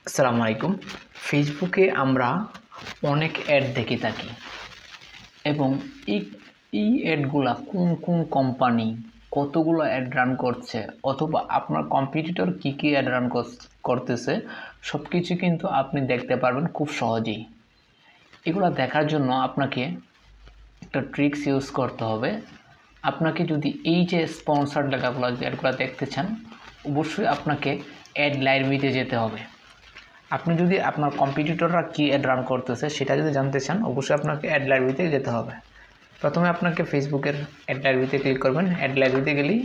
আসসালামু আলাইকুম। ফেসবুকে আমরা অনেক অ্যাড দেখে থাকি এবং এই এই অ্যাডগুলা কোন কোন কোম্পানি কতগুলো অ্যাড রান করছে অথবা আপনার কম্পিটিটর কী অ্যাড রান করতেছে সব কিছু কিন্তু আপনি দেখতে পারবেন খুব সহজেই। এগুলো দেখার জন্য আপনাকে একটা ট্রিক্স ইউজ করতে হবে। আপনাকে যদি এই যে স্পন্সর লেখাগুলো অ্যাডগুলো দেখতে চান, অবশ্যই আপনাকে অ্যাড লাইব্রেরিতে যেতে হবে। আপনি যদি আপনার কম্পিটিটররা কী অ্যাড রান করতেছে সেটা যদি জানতে চান, অবশ্যই আপনাকে অ্যাড লাইব্রেরিতে যেতে হবে। প্রথমে আপনাকে ফেসবুকের অ্যাড লাইব্রেরিতে ক্লিক করবেন। অ্যাড লাইব্রেরিতে গেলেই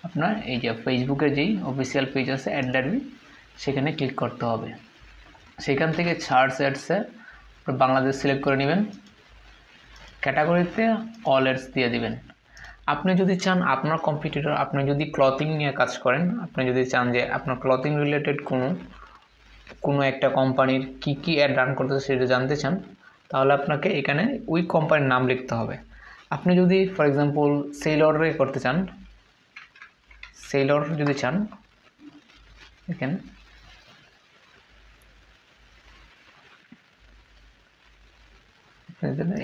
আপনার এই যে ফেসবুকের যেই অফিসিয়াল পেজ আছে অ্যাড লাইব্রেরি, সেখানে ক্লিক করতে হবে। সেখান থেকে সার্চ অ্যাডসে বাংলাদেশ সিলেক্ট করে নেবেন, ক্যাটাগরিতে অল অ্যাডস দিয়ে দিবেন। আপনি যদি চান আপনার কম্পিটিটর, আপনি যদি ক্লথিং নিয়ে কাজ করেন, আপনি যদি চান যে আপনার ক্লথিং রিলেটেড কোনো একটা কোম্পানির কী অ্যাড রান করতেছে সেটা জানতে চান, তাহলে আপনাকে এখানে ওই কোম্পানির নাম লিখতে হবে। আপনি যদি ফর এক্সাম্পল সেলরে করতে চান, সেলর যদি চান, দেখেন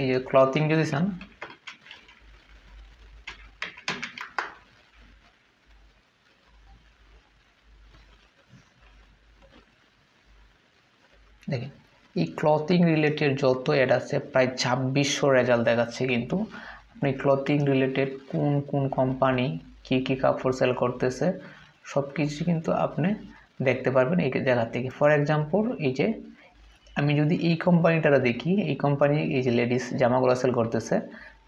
এই যে ক্লথিং যদি চান, দেখেন এই ক্লথিং রিলেটেড যত অ্যাড আছে প্রায় 2600 রেজাল্ট দেখাচ্ছে। কিন্তু আপনি ক্লথিং রিলেটেড কোন কোন কোম্পানি কী কাপড় সেল করতেছে সব কিছু কিন্তু আপনি দেখতে পারবেন এই জায়গা থেকে। ফর এক্সাম্পল এই যে আমি যদি এই কোম্পানিটা দেখি, এই কোম্পানি এই যে লেডিস জামাগুলো সেল করতেছে,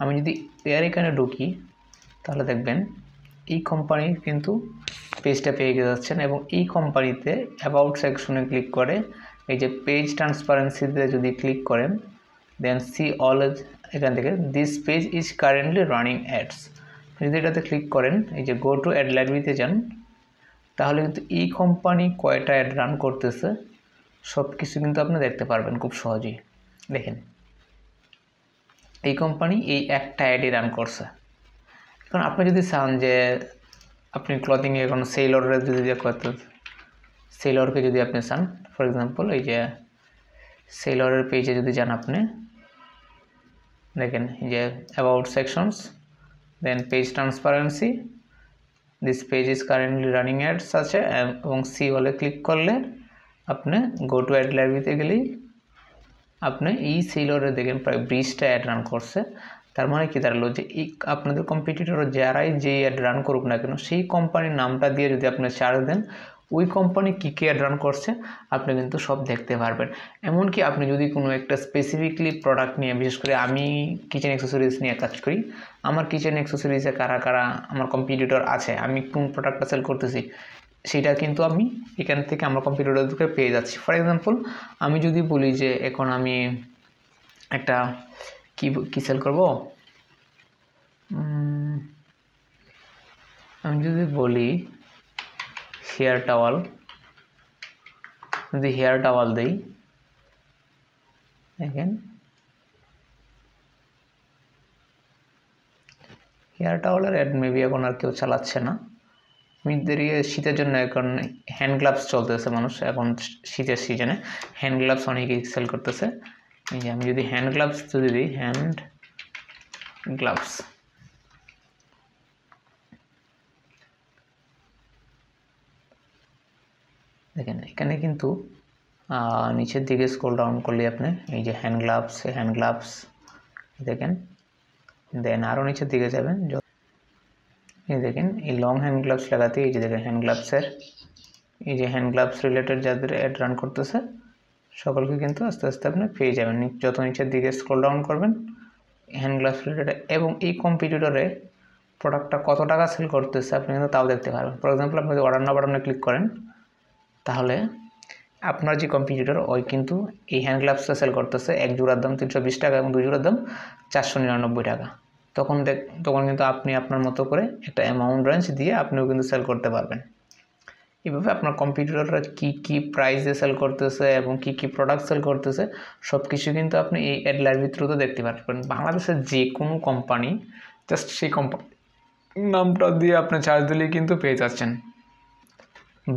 আমি যদি এখানে ঢুকি তাহলে দেখবেন এই কোম্পানির কিন্তু পেজটা পেয়ে যাচ্ছেন। এবং এই কোম্পানিতে অ্যাবাউট সেকশনে ক্লিক করে এই যে পেজ ট্রান্সপারেন্সিতে যদি ক্লিক করেন, দেন সি অল, এখান থেকে this page is currently running ads, যদি এটাতে ক্লিক করেন, এই যে গো টু অ্যাড লাইব্রেরিতে যান, তাহলে কিন্তু এই কোম্পানি কয়টা অ্যাড রান করতেছে সব কিছু কিন্তু আপনি দেখতে পারবেন খুব সহজেই। দেখেন এই কোম্পানি এই একটা অ্যাডই রান করছে। এখন আপনি যদি চান যে আপনি ক্লথিংয়ে কোনো সেলরের যদি করতে, সেলরকে যদি আপনি চান, ফর এক্সাম্পল এই যে সেলরের পেজে যদি যান আপনি, দেখেন যে about sections, then page transparency, this page is currently running ads আছে, এবং সি অলে ক্লিক করলে আপনি গো টু অ্যাড লাইব্রেরিতে গেলেই আপনি এই সেলরে দেখেন প্রায় 20টা অ্যাড রান করছে। তার মানে কি দাঁড়ালো যে এই আপনাদের কম্পিটিটর যারাই যেই অ্যাড রান করুক না কেন, সেই কোম্পানির নামটা দিয়ে যদি আপনি সার্চ দেন, ওই কোম্পানি কী অ্যাড রান করছে আপনি কিন্তু সব দেখতে পারবেন। এমনকি আপনি যদি কোনো একটা স্পেসিফিকলি প্রোডাক্ট নিয়ে, বিশেষ করে আমি কিচেন অ্যাক্সেসরিজ নিয়ে কাজ করি, আমার কিচেন অ্যাক্সেসরিজে কারা কারা আমার কম্পিটিটর আছে, আমি কোন প্রোডাক্টটা সেল করতেছি, সেটা কিন্তু আমি এখান থেকে আমার কম্পিউটার পেয়ে যাচ্ছি। ফর এক্সাম্পল আমি যদি বলি যে এখন আমি একটা কি সেল করব, আমি যদি বলি হেয়ার টাওয়াল, যদি হেয়ার টাওয়াল দেই, দেখেন হেয়ার টাওয়ালের অ্যাড মেবি এখন আর কেউ চালাচ্ছে না। শীতের জন্য এখন হ্যান্ড গ্লাভস চলতেছে, মানুষ এখন শীতের সিজনে হ্যান্ড গ্লাভস অনেকেই সেল করতেছে। এই যে আমি যদি হ্যান্ড গ্লাভস যদি দিই, হ্যান্ড গ্লাভস, দেখেন এখানে কিন্তু নিচের দিকে স্ক্রল ডাউন করলে আপনি এই যে হ্যান্ড গ্লাভস দেখেন, দেন আরও নিচের দিকে যাবেন, এই দেখেন এই লং হ্যান্ড গ্লাভস লাগাতে, এই যে দেখেন হ্যান্ড গ্লাভসের এই যে হ্যান্ড গ্লাভস রিলেটেড যাদের অ্যাড রান করতেছে সকলকে কিন্তু আস্তে আস্তে আপনি পেয়ে যাবেন। যত নিচের দিকে স্ক্রল ডাউন করবেন হ্যান্ড গ্লাভস রিলেটেড, এবং এই কম্পিউটারে প্রোডাক্টটা কত টাকা সেল করতেছে আপনি কিন্তু তাও দেখতে পারবেন। ফর এক্সাম্পল আপনি যদি অর্ডার নাও বাটনে ক্লিক করেন, তাহলে আপনার যে কম্পিউটার ওই কিন্তু এই হ্যান্ড গ্লাভসটা সেল করতেছে এক জোড়ার দাম 320 টাকা এবং 2 জোড়ার দাম 499 টাকা। তখন কিন্তু আপনি আপনার মতো করে একটা অ্যামাউন্ট রেঞ্জ দিয়ে আপনিও কিন্তু সেল করতে পারবেন। এভাবে আপনার কম্পিউটাররা কী প্রাইসে সেল করতেছে এবং কী প্রোডাক্ট সেল করতেছে সব কিছু কিন্তু আপনি এই অ্যাড লাইব্রেরির থ্রুতে দেখতে পারবেন। বাংলাদেশের যে কোনো কোম্পানি, জাস্ট সেই কোম্পানি নামটা দিয়ে আপনি চার্জ দিলেই কিন্তু পেয়ে যাচ্ছেন।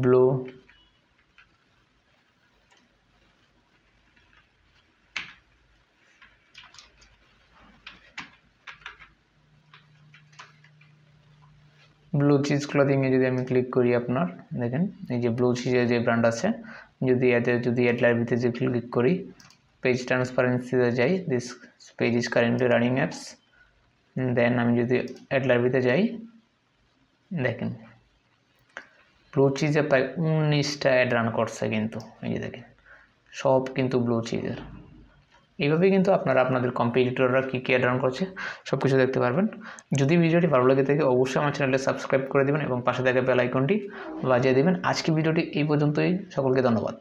ব্লু ব্লু চিজ ক্লথিংয়ে যদি আমি ক্লিক করি, আপনার দেখেন এই যে ব্লু চিজের যে ব্র্যান্ড আছে, যদি অ্যাড লাইব্রেরিতে যে ক্লিক করি, পেজ ট্রান্সপারেন্সিতে যাই, this page is currently running apps, then আমি যদি অ্যাড লাইব্রেরিতে যাই, দেখেন ব্লু চিজে প্রায় 19টা অ্যাড রান করছে কিন্তু, এই যে দেখেন সব কিন্তু ব্লু চিজের। এইভাবেই কিন্তু আপনারা আপনাদের কম্পিটিটররা কী কী অ্যাড রান করছে সব কিছু দেখতে পারবেন। যদি ভিডিওটি ভালো লাগে থাকে অবশ্যই আমার চ্যানেলটি সাবস্ক্রাইব করে দেবেন এবং পাশে থাকা বেল আইকনটি বাজিয়ে দেবেন। আজকে ভিডিওটি এই পর্যন্তই, সকলকে ধন্যবাদ।